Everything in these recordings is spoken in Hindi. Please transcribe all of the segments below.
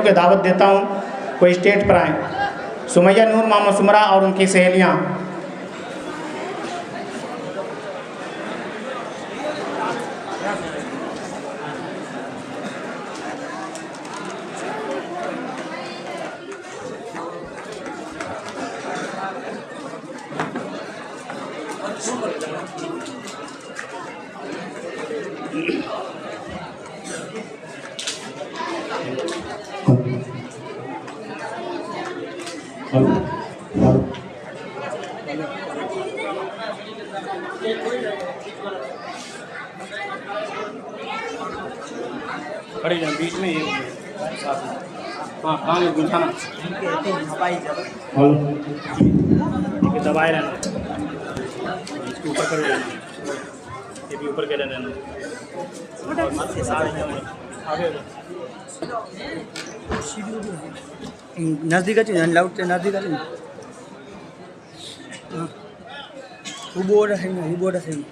को दावत देता हूँ कोई स्टेज पर आए। सुमैया नूर मोहम्मद सुमरा और उनकी सहेलियाँ। खड़ी जाए बीच में ये हाँ हाँ गुंजाना हेलो दबाए रहना इसके ऊपर कर लेना ये भी ऊपर कर लेना नज़दीक अच्छी लाउड नज़दीक अच्छी ऊबो रखेंगे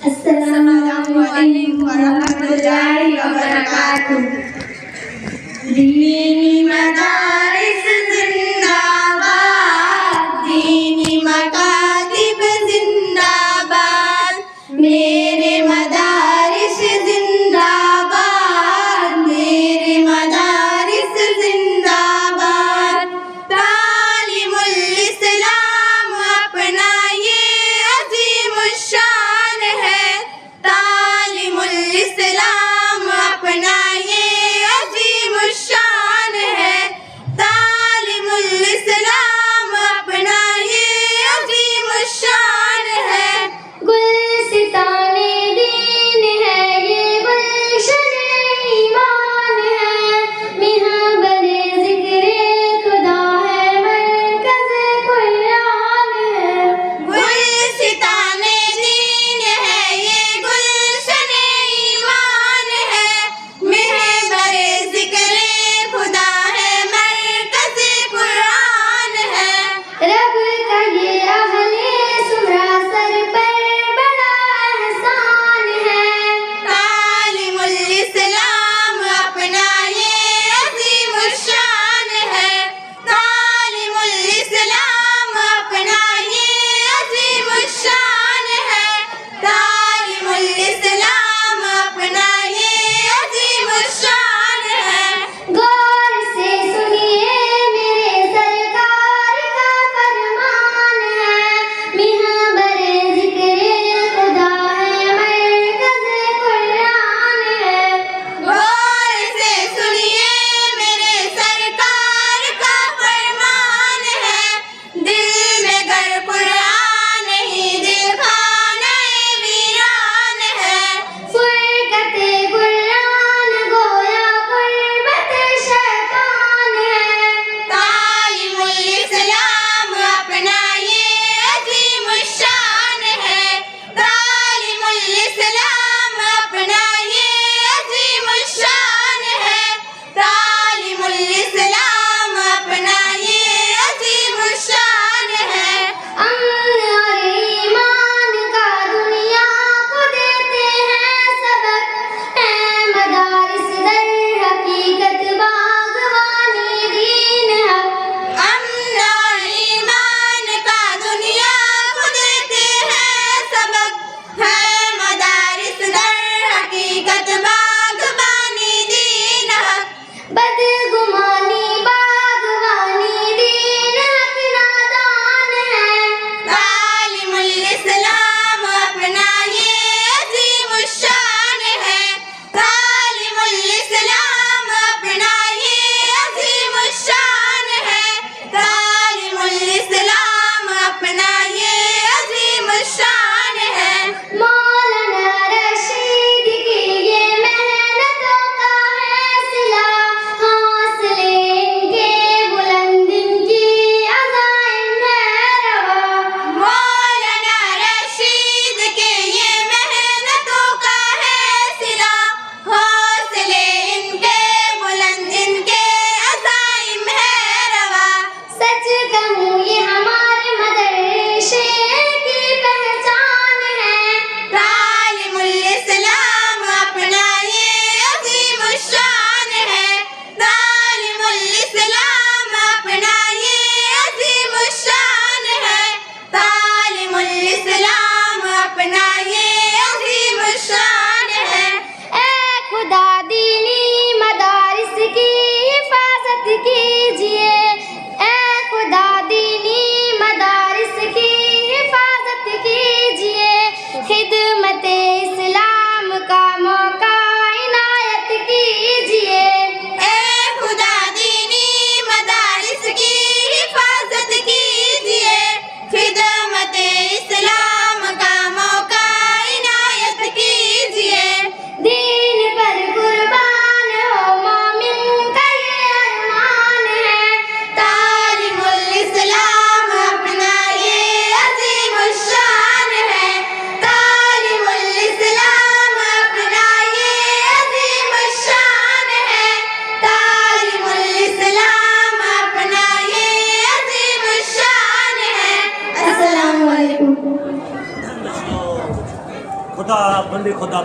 Assalamualaikum warahmatullahi wabarakatuh. Dini madaris zindabad, dini makatib zindabad, mere madaris zindabad, mere madaris zindabad. तालीमुल इस्लाम अपना ये अज़ीमुश शान है, तालीमुल इस्लाम अपना ये खुदा बंदे खुदा